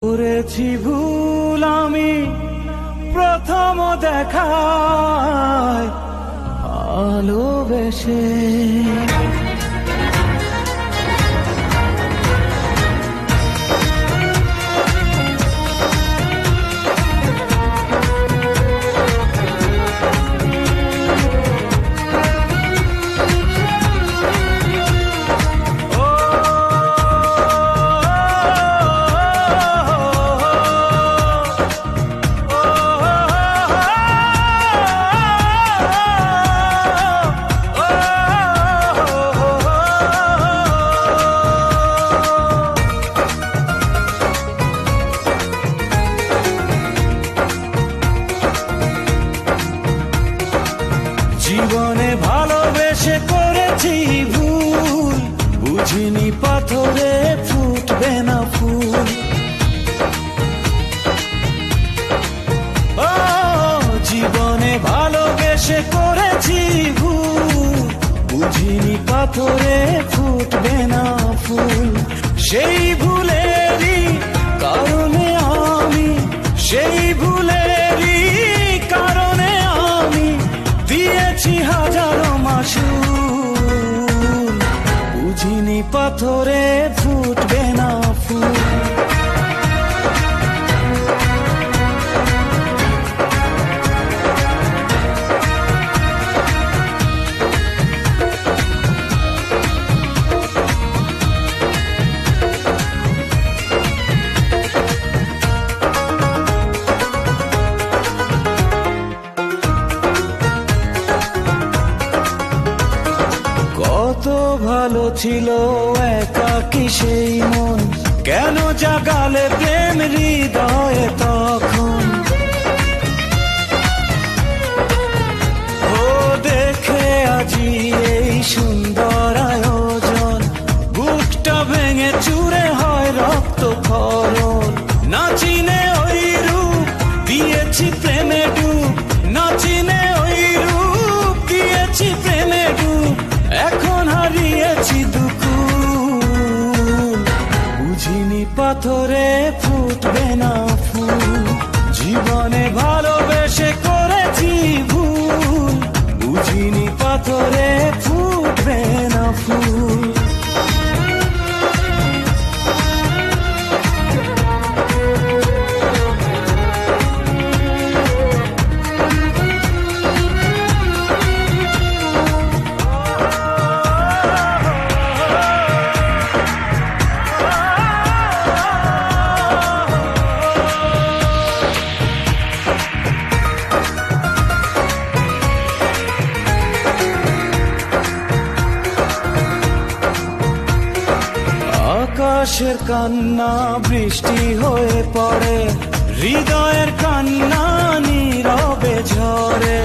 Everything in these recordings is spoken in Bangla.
করেছি ভুল আমি প্রথম দেখায় ভালোবেসে। জীবনে ভালোবেসে করেছি ভুল, বুঝিনি পাথরে ফুটবে না ফুল। ও জীবনে ভালোবেসে করেছি ভুল, বুঝিনি পাথরে ফুটবে না ফুল। সেই ভুলেরই কারণে আমি, সেই ভুলেরই কারণে আমি দিয়েছি হাজারো মাসুল, বুঝিনি পাথরে ফুটবে না ফুল। কত ভালো ছিল একাকী সেই মন, কেন জাগালে প্রেম হৃদয়ে তখন। ও দেখে আজি এই সুন্দর আয়োজন, বুকটা ভেঙে চুরে হয় রক্ত খরণ। না চিনে ওই রূপ দিয়েছি প্রেমে ডুব, না চিনে ওই রূপ দিয়েছি প্রেমে ডুব। এখন হারিয়েছি দুকুল, বুঝিনি পাথরে ফুটবে না ফুল। জীবনে ভালোবেসে করেছি ভুল, বুঝিনি পাথরে ফুটবে না ফুল। আকাশের কান্না বৃষ্টি হয়ে পড়ে, হৃদয়ের কান্না নীরবে ঝরে।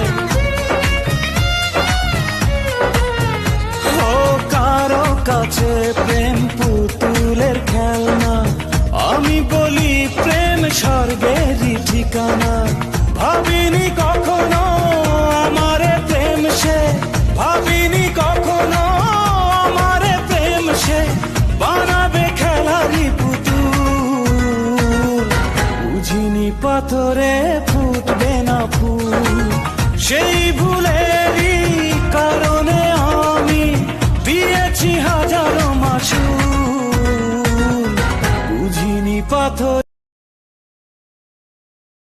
ও কারো কাছে প্রেম পুতুলের খেলনা, আমি বলি প্রেম স্বর্গেরই ঠিকানা। ভাবিনি কখনো আমারে প্রেম সে, ভাবিনি কখনো আমারে প্রেম সে বানাবে খেলারি পুতুল, বুঝিনি পাথরে ফুটবে না ফুল। সেই ভুলেরই কারণে আমি দিয়েছি হাজারো মাসুল, বুঝিনি পাথর।